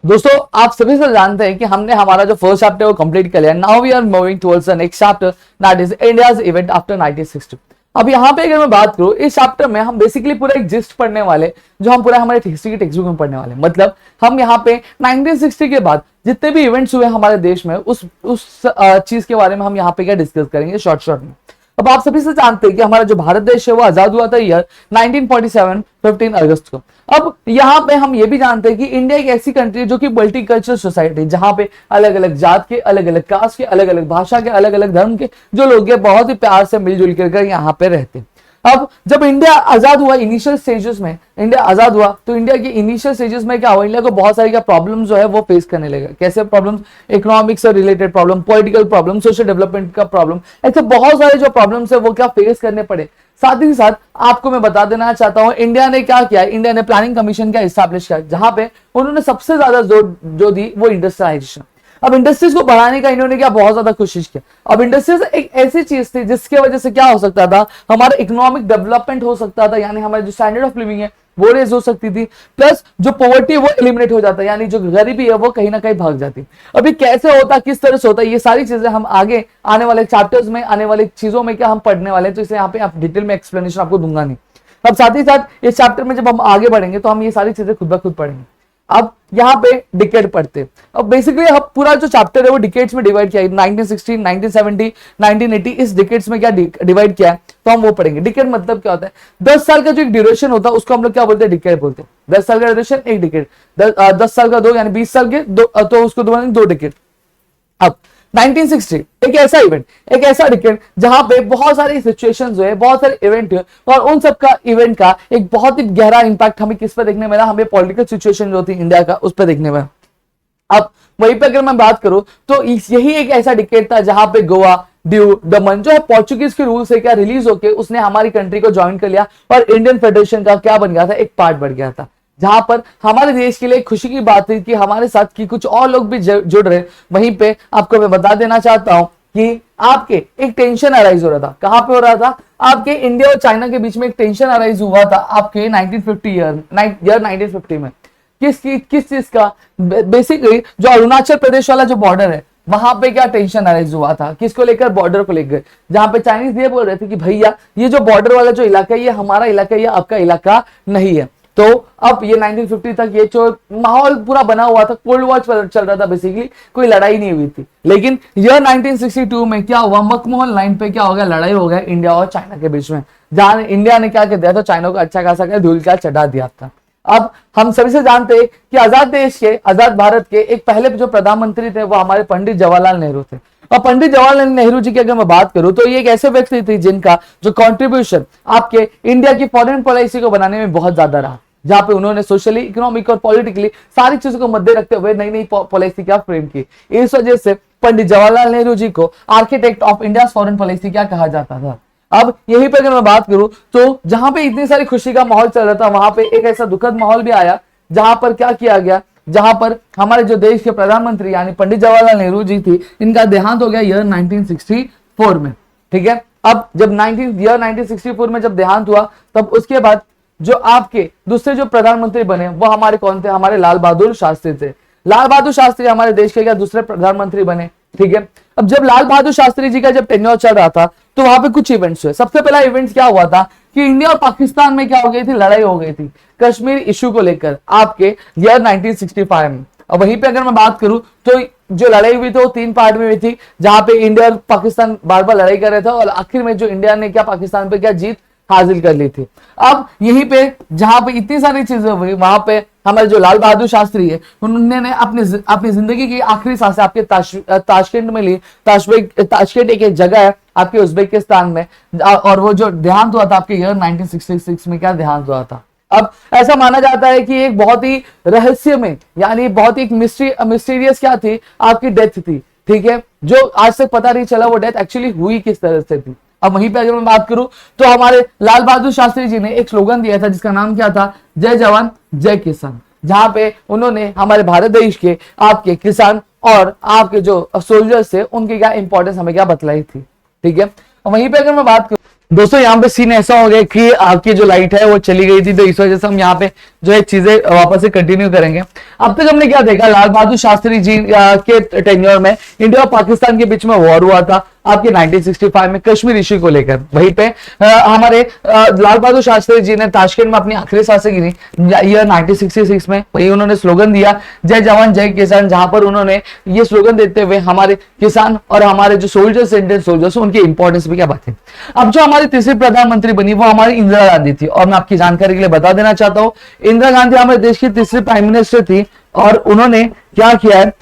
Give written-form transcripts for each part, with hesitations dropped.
दोस्तों आप सभी से जानते हैं कि हमने हमारा जो फर्स्ट चैप्टर वो कंप्लीट कर लिया। Now we are moving towards the next chapter that is India's event after 1960। अब यहाँ पे अगर मैं बात करूं, इस चैप्टर में हम बेसिकली पूरा एक जिस्ट पढ़ने वाले, जो हम पूरा हमारे हिस्ट्री की टेक्स्ट बुक में पढ़ने वाले। मतलब हम यहाँ पे 1960 के बाद जितने भी इवेंट्स हुए हमारे देश में, उस चीज के बारे में हम यहाँ पे क्या डिस्कस करेंगे शॉर्ट में। अब आप सभी से जानते हैं कि हमारा जो भारत देश है वो आजाद हुआ था ईयर 1947 15 अगस्त को। अब यहाँ पे हम ये भी जानते हैं कि इंडिया एक ऐसी कंट्री है जो कि मल्टीकल्चरल सोसाइटी, जहां पे अलग अलग जात के, अलग अलग कास्ट के, अलग अलग भाषा के, अलग अलग धर्म के जो लोग हैं बहुत ही प्यार से मिलजुल कर यहाँ पे रहते हैं। अब जब इंडिया आजाद हुआ, इनिशियल स्टेजेस में इंडिया आजाद हुआ, तो इंडिया के इनिशियल स्टेजेस में क्या हुआ, इंडिया को बहुत सारी क्या प्रॉब्लम्स जो है वो फेस करने लगा। कैसे प्रॉब्लम्स? इकोनॉमिक्स से related problem, political problem, social development का प्रॉब्लम, ऐसे बहुत सारे जो प्रॉब्लम्स है वो क्या फेस करने पड़े। साथ ही साथ आपको मैं बता देना चाहता हूं, इंडिया ने क्या किया, इंडिया ने प्लानिंग कमीशन क्या इस्टेब्लिश किया, जहां पे उन्होंने सबसे ज्यादा जोर जो दी वो इंडस्ट्रियलाइजेशन। अब इंडस्ट्रीज को बढ़ाने का इन्होंने क्या बहुत ज्यादा कोशिश किया। अब इंडस्ट्रीज एक ऐसी चीज थी जिसके वजह से क्या हो सकता था, हमारा इकोनॉमिक डेवलपमेंट हो सकता था, यानी हमारे जो स्टैंडर्ड ऑफ लिविंग है वो रेज हो सकती थी, प्लस जो पॉवर्टी वो एलिमिनेट हो जाता, यानी जो गरीबी है वो कहीं ना कहीं भाग जाती। अभी कैसे होता, किस तरह से होता, ये सारी चीजें हम आगे आने वाले चैप्टर्स में, आने वाले चीजों में क्या हम पढ़ने वाले हैं, तो इसे यहाँ पे आप डिटेल में एक्सप्लेनेशन आपको दूंगा नहीं। अब साथ ही साथ इस चैप्टर में जब हम आगे बढ़ेंगे तो हम ये सारी चीजें खुद ब खुद पढ़ेंगे। अब यहाँ पे डिकेड पढ़ते, अब बेसिकली हम पूरा जो चैप्टर है वो डिकेड्स में डिवाइड किया है। 1960, 1970, 1980 इस डिकेड्स में क्या डिवाइड किया है, तो हम वो पढ़ेंगे। डिकेड मतलब क्या होता है, 10 साल का जो एक ड्यूरेशन होता है उसको हम लोग क्या बोलते हैं, डिकेड बोलते हैं। 10 साल का ड्यूरेशन एक डिकेड, 10 साल का दो, यानी 20 साल के दो, तो उसको दो डिकेड। अब 1960 एक ऐसा इवेंट, एक ऐसा डिकेड जहां पे बहुत सारी सिचुएशंस हुए, बहुत सारे इवेंट हुए, और उन सब का इवेंट का एक बहुत ही गहरा इंपैक्ट हमें किस पर देखने मिला, हमें पॉलिटिकल सिचुएशन जो थी इंडिया का उस पर देखने मिला। अब वहीं पे अगर मैं बात करूं तो यही एक ऐसा डिकेड था जहां पे गोवा, दीव, दमन जो है पोर्चुगीज के रूल से क्या रिलीज होके उसने हमारी कंट्री को ज्वाइन कर लिया और इंडियन फेडरेशन का क्या बन गया था, एक पार्ट बन गया था। जहां पर हमारे देश के लिए खुशी की बात थी कि हमारे साथ की कुछ और लोग भी जुड़ रहे। वहीं पे आपको मैं बता देना चाहता हूं कि आपके एक टेंशन अराइज हो रहा था। कहां पे हो रहा था? आपके इंडिया और चाइना के बीच में एक टेंशन अराइज हुआ था आपके 1950 में। किस चीज का? बेसिकली जो अरुणाचल प्रदेश वाला जो बॉर्डर है वहां पे क्या टेंशन अराइज हुआ था, किसको लेकर? बॉर्डर को लेकर, जहां पे चाइनीज ये बोल रहे थे कि भैया ये जो बॉर्डर वाला जो इलाका है ये हमारा इलाका है, ये आपका इलाका नहीं है। तो अब ये 1950 तक ये जो माहौल पूरा बना हुआ था, कोल्ड वॉर चल रहा था, बेसिकली कोई लड़ाई नहीं हुई थी। लेकिन ईयर 1962 में क्या हुआ, मकमोहन लाइन पे क्या हो गया, लड़ाई हो गया इंडिया और चाइना के बीच में, जहां इंडिया ने क्या कर दिया था, चाइना को अच्छा खासा धूल का चढ़ा दिया था। अब हम सभी से जानते हैं कि आजाद देश के, आजाद भारत के एक पहले जो प्रधानमंत्री थे वो हमारे पंडित जवाहरलाल नेहरू थे। और पंडित जवाहरलाल नेहरू जी की अगर मैं बात करूं तो ये एक ऐसे व्यक्ति थे जिनका जो कंट्रीब्यूशन आपके इंडिया की फॉरेन पॉलिसी को बनाने में बहुत ज्यादा रहा, जहां पे उन्होंने सोशली, इकोनॉमिक और पॉलिटिकली सारी चीजों को मद्दे रखते हुए नई नई पॉलिसी क्या फ्रेम की। इस वजह से पंडित जवाहरलाल नेहरू जी को architect of India foreign policy क्या कहा जाता था। अब यहीं पे अगर मैं बात करूं तो जहां पे इतनी सारी खुशी का माहौल चल रहा था, वहां पे एक ऐसा दुखद माहौल भी आया जहां पर क्या किया गया, जहां पर हमारे जो देश के प्रधानमंत्री यानी पंडित जवाहरलाल नेहरू जी थी, इनका देहांत हो गया ईयर 1964 में। ठीक है, अब जब 1964 में जब देहांत हुआ, तब उसके बाद जो आपके दूसरे जो प्रधानमंत्री बने वो हमारे कौन थे, हमारे लाल बहादुर शास्त्री थे। लाल बहादुर शास्त्री हमारे देश के क्या दूसरे प्रधानमंत्री बने। ठीक है, अब जब लाल बहादुर शास्त्री जी का जब टेन्योर चल रहा था तो वहां पे कुछ इवेंट्स हुए। सबसे पहला इवेंट क्या हुआ था कि इंडिया और पाकिस्तान में क्या हो गई थी, लड़ाई हो गई थी कश्मीर इशू को लेकर आपके ईयर 1965 में। और वहीं पे अगर मैं बात करूं तो जो लड़ाई हुई थी वो 3 पार्ट में हुई थी, जहां पे इंडिया और पाकिस्तान बार बार लड़ाई कर रहे थे और आखिर में जो इंडिया ने क्या पाकिस्तान पे क्या जीत हासिल कर ली थी। अब यहीं पे जहां पे इतनी सारी चीजें हुई, वहां पे हमारे जो लाल बहादुर शास्त्री है उन्होंने अपनी जिंदगी की आखिरी सांसें आपके ताशकेंट में ली। ताशकेंट एक जगह है आपके उज्बेकिस्तान में, और वो जो देहांत हुआ था आपके ईयर 1966 में क्या देहांत हुआ था। अब ऐसा माना जाता है कि एक बहुत ही रहस्य में, यानी बहुत ही मिस्टीरियस क्या थी, आपकी डेथ थी। ठीक है, जो आज तक पता नहीं चला वो डेथ एक्चुअली हुई किस तरह से थी। अब वहीं पे अगर मैं बात करूं तो हमारे लाल बहादुर शास्त्री जी ने एक स्लोगन दिया था जिसका नाम क्या था, जय जवान जय किसान, जहां पे उन्होंने हमारे भारत देश के आपके किसान और आपके जो सोल्जर्स थे उनकी क्या इंपॉर्टेंस हमें क्या बतलाई थी। ठीक है, वहीं पे अगर मैं बात करूं दोस्तों यहाँ पे सीन ऐसा हो गया कि आपकी जो लाइट है वो चली गई थी, तो इस वजह से हम यहाँ पे जो है चीजें वापस से कंटिन्यू करेंगे। अब तक हमने क्या देखा, लाल बहादुर शास्त्री जी के टेन्योर में इंडिया और पाकिस्तान के बीच में वॉर हुआ था आपके 1965 में कश्मीर इश्यू को लेकर। वहीं पे हमारे लाल बहादुर शास्त्री जी ने ताशकंद में अपनी आखिरी सांसें गिनी ईयर 1966 में। वही उन्होंने स्लोगन दिया जय जवान जय किसान, जहां पर उन्होंने ये स्लोगन देते हुए हमारे किसान और हमारे जो सोल्जर्स, इंडियन सोल्जर्स, उनकी इंपॉर्टेंस भी क्या बात है। अब जो हमारी तीसरी प्रधानमंत्री बनी वो हमारी इंदिरा गांधी थी, और मैं आपकी जानकारी के लिए बता देना चाहता हूं इंदिरा गांधी हमारे देश की तीसरी प्राइम मिनिस्टर थी, और उन्होंने क्या किया है,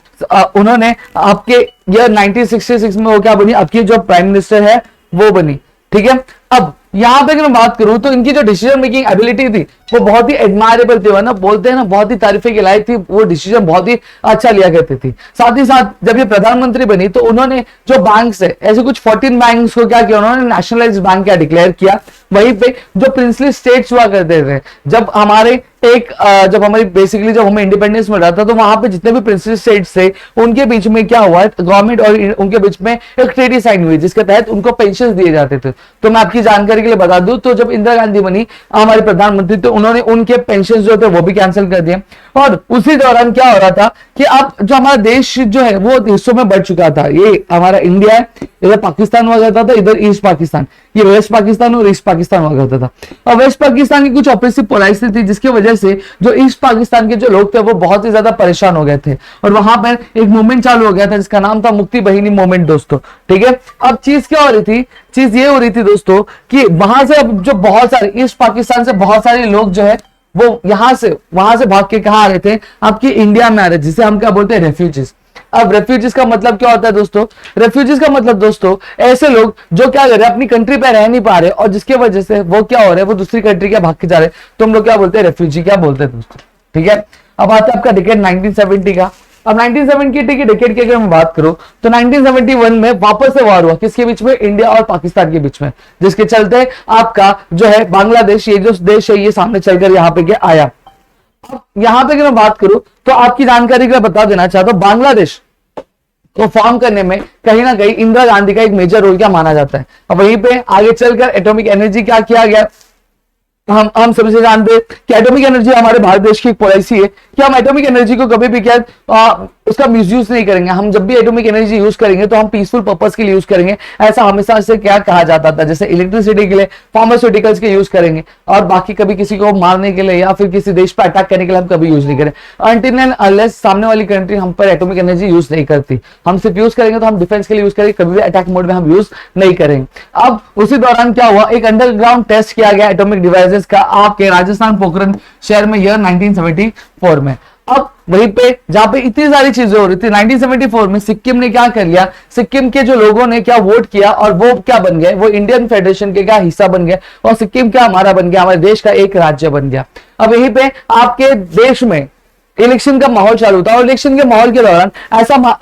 उन्होंने आपके ईयर 1966 में वो क्या बनी, आपकी जो प्राइम मिनिस्टर है वो बनी। ठीक है, अब यहां पे अगर मैं बात करूं तो इनकी जो डिसीजन मेकिंग एबिलिटी थी वो बहुत ही एडमायरेबल थी, ना बोलते हैं ना बहुत ही तारीफे के लायक थी, वो डिसीजन बहुत ही अच्छा लिया करती थी। साथ ही साथ जब ये प्रधानमंत्री बनी तो उन्होंने जो बैंक्स है, ऐसे कुछ 14 बैंक्स को क्या किया, उन्होंने नेशनलाइज्ड बैंक क्या डिक्लेयर किया। वहीं पे जो प्रिंसली स्टेट्स हुआ करते थे, जब हमारे जब हमारी बेसिकली जब हमें इंडिपेंडेंस मिल रहा था, तो वहां पे जितने भी प्रिंसली स्टेट्स थे उनके बीच में क्या हुआ, गवर्नमेंट और उनके बीच में एक ट्रीटी साइन हुई जिसके तहत उनको पेंशन दिए जाते थे। तो मैं आपकी जानकारी के लिए बता दूं, तो जब इंदिरा गांधी बनी हमारे प्रधानमंत्री, तो उन्होंने उनके पेंशन जो थे वो भी कैंसिल कर दिए। और उसी दौरान क्या हो रहा था कि अब जो हमारा देश जो है वो हिस्सों में बढ़ चुका था। ये हमारा इंडिया है, इधर पाकिस्तान हुआ करता था, इधर ईस्ट पाकिस्तान, ये वेस्ट पाकिस्तान और ईस्ट पाकिस्तान हुआ करता था। और वेस्ट पाकिस्तान की कुछ ऑपरेसिव पॉलिसी थी जिसकी वजह से जो ईस्ट पाकिस्तान के जो लोग थे वो बहुत ही ज्यादा परेशान हो गए थे, और वहां पर एक मूवमेंट चालू हो गया था जिसका नाम था मुक्ति बहिनी मूवमेंट दोस्तों। ठीक है, अब चीज क्या हो रही थी, चीज ये हो रही थी दोस्तों कि वहां से अब जो बहुत सारे ईस्ट पाकिस्तान से बहुत सारे लोग जो है वो वहां से भाग के कहा आ रहे थे, आपकी इंडिया में आ रहे, जिसे हम क्या बोलते हैं, रेफ्यूजीज। अब रेफ्यूजीज का मतलब क्या होता है दोस्तों, रेफ्यूजीज का मतलब दोस्तों ऐसे लोग जो क्या कर रहे हैं, अपनी कंट्री पे रह नहीं पा रहे, और जिसके वजह से वो क्या हो रहे हैं, वो दूसरी कंट्री क्या भाग के जा रहे हैं, तो हम लोग क्या बोलते हैं, रेफ्यूजी क्या बोलते हैं दोस्तों। ठीक है, अब आता है आपका डिकेड 1970 का। अब 1970 की डिकेड की अगर मैं बात करूं तो 1971 में वापस से वार हुआ, किसके बीच में, इंडिया और पाकिस्तान के बीच में, जिसके चलते आपका जो है बांग्लादेश, ये जो देश है ये सामने चलकर यहाँ पे क्या आया। अब यहां पे अगर मैं बात करूं तो आपकी जानकारी के लिए बता देना चाहता हूं, बांग्लादेश को फॉर्म करने में कहीं ना कहीं इंदिरा गांधी का एक मेजर रोल क्या माना जाता है। अब वहीं पे आगे चलकर एटॉमिक एनर्जी क्या किया गया, हम सभी से जानते हैं कि एटॉमिक एनर्जी हमारे भारत देश की एक पॉलिसी है कि हम एटॉमिक एनर्जी को कभी भी क्या उसका मिसयूज नहीं करेंगे। हम जब भी एटॉमिक एनर्जी यूज करेंगे तो हम पीसफुल पर्पस के लिए यूज करेंगे, ऐसा हमेशा से क्या कहा जाता था। जैसे इलेक्ट्रिसिटी के लिए, फार्मास्यूटिकल्स के यूज करेंगे, और बाकी कभी किसी को मारने के लिए या फिर किसी देश पर अटैक करने के लिए हम कभी यूज नहीं करें, अनटिल एंड अनलेस सामने वाली कंट्री हम पर एटॉमिक एनर्जी यूज नहीं करती। हम सिर्फ यूज करेंगे तो हम डिफेंस के लिए यूज करेंगे, कभी भी अटैक मोड में हम यूज नहीं करेंगे। अब उसी दौरान क्या हुआ, एक अंडरग्राउंड टेस्ट किया गया एटॉमिक डिवाइसेस का आपके राजस्थान पोखरण शहर में ईयर 1974 में। अब वहीं पे जहां पे इतनी सारी चीजें हो रही थी, 1974 में सिक्किम ने क्या कर लिया, सिक्किम के जो लोगों ने क्या वोट किया और वो क्या बन गए, वो इंडियन फेडरेशन के क्या हिस्सा बन गए, और सिक्किम क्या हमारा बन गया, हमारे देश का एक राज्य बन गया। अब यहीं पे आपके देश में इलेक्शन का माहौल चालू था, और इलेक्शन के माहौल के दौरान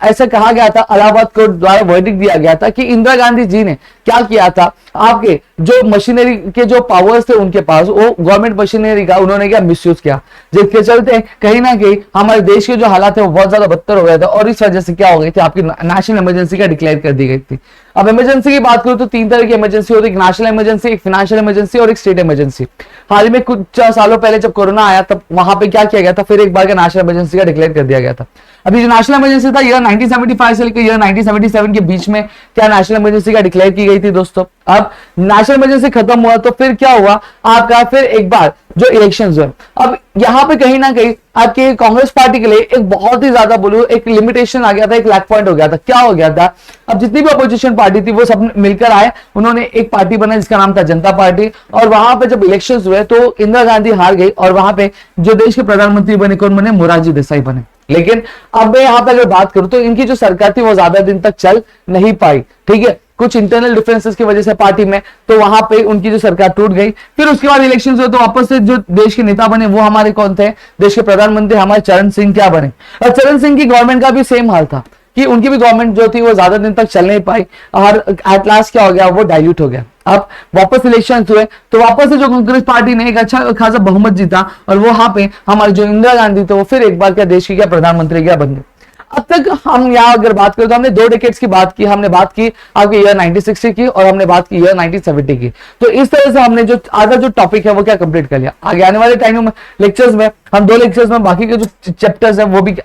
ऐसा कहा गया था, इलाहाबाद कोर्ट द्वारा वर्डिक्ट दिया गया था कि इंदिरा गांधी जी ने क्या किया था, आपके जो मशीनरी के जो पावर्स थे उनके पास, वो गवर्नमेंट मशीनरी का उन्होंने क्या मिसयूज किया, जिसके चलते कहीं ना कहीं हमारे देश के जो हालात है वो बहुत ज्यादा बदतर हो गया था, और इस वजह से क्या हो गई थी, आपकी नेशनल इमरजेंसी का डिक्लेयर कर दी गई थी। अब इमरजेंसी की बात करूं तो 3 तरह की इमरजेंसी होती है, एक नेशनल इमरजेंसी, एक फाइनेंशियल इमरजेंसी और एक स्टेट इमरजेंसी। हाल ही में कुछ सालों पहले जब कोरोना आया तब वहां पे क्या किया गया था, फिर एक बार का नेशनल इमरजेंसी का डिक्लेयर कर दिया गया था। अभी जो नेशनल इमरजेंसी था ईयर 1975 से लेकर ईयर 1977 के बीच में क्या नेशनल इमरजेंसी का डिक्लेयर की गई थी दोस्तों। अब नेशनल इमरजेंसी खत्म हुआ तो फिर क्या हुआ आपका, फिर एक बार जो इलेक्शंस हुए। अब यहां पे कहीं ना कहीं आपके कांग्रेस पार्टी के लिए एक बहुत ही ज्यादा बोलूं एक लिमिटेशन आ गया था, एक लैक पॉइंट हो गया था। क्या हो गया था, अब जितनी भी अपोजिशन पार्टी थी वो सब मिलकर आए, उन्होंने एक पार्टी बनाई जिसका नाम था जनता पार्टी, और वहां पे जब इलेक्शंस हुए तो इंदिरा गांधी हार गई, और वहां पे जो देश के प्रधानमंत्री बने कौन बने, मोरारजी देसाई बने। लेकिन अब मैं यहां पर अगर बात करूं तो इनकी जो सरकार थी वो ज्यादा दिन तक चल नहीं पाई। ठीक है, कुछ इंटरनल डिफरेंसेस की वजह से पार्टी में, तो वहां पे उनकी जो सरकार टूट गई। फिर उसके बाद इलेक्शंस हुए तो वापस से जो देश के नेता बने वो हमारे कौन थे, देश के प्रधानमंत्री हमारे चरण सिंह क्या बने। और चरण सिंह की गवर्नमेंट का भी सेम हाल था कि उनकी भी गवर्नमेंट जो थी वो ज्यादा दिन तक चल नहीं पाई, और एट लास्ट क्या हो गया, वो डाइल्यूट हो गया। अब वापस इलेक्शन हुए तो वापस से जो कांग्रेस पार्टी ने एक अच्छा खासा बहुमत जीता, और वहां पे हमारे जो इंदिरा गांधी थे वो फिर एक बार क्या देश की क्या प्रधानमंत्री क्या बन गए। अब तक हम यहाँ अगर बात करें तो हमने 2 डेकेड्स की बात की, हमने बात की आपके ईयर 1960 की और हमने बात की ईयर 1970 की। तो इस तरह से हमने जो आधा जो टॉपिक है वो क्या कंप्लीट कर लिया। आगे आने वाले टाइम में लेक्चर्स में हम 2 लेक्चर्स में बाकी के जो चैप्टर्स हैं वो भी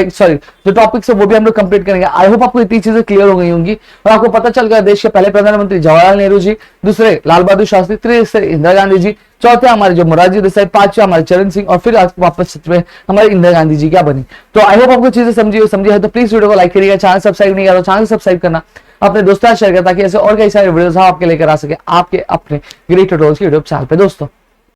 सॉरी जो टॉपिक्स है वो भी हम लोग कंप्लीट करेंगे। आई होप आपको इतनी चीजें क्लियर हो गई होंगी और आपको पता चल गया देश के पहले प्रधानमंत्री जवाहरलाल नेहरू जी, दूसरे लाल बहादुर शास्त्री, तीसरे इंदिरा गांधी जी, चौथे हमारे जो मोरारजी देसाई, पांचवे हमारे चरण सिंह और फिर वापस छठवें हमारे इंदिरा गांधी जी क्या बनी। तो आई होप आपको चीजें समझी है तो प्लीज वीडियो को लाइक करिएगा, चैनल सब्सक्राइब नहीं करो चैनल सब्सक्राइब करना, अपने दोस्तों शेयर करें ताकि ऐसे और कई सारे वीडियोस हम आपके लेकर आ सके आपके अपने ग्रेट ट्यूटोरियल्स के यूट्यूब चैनल पे दोस्तों।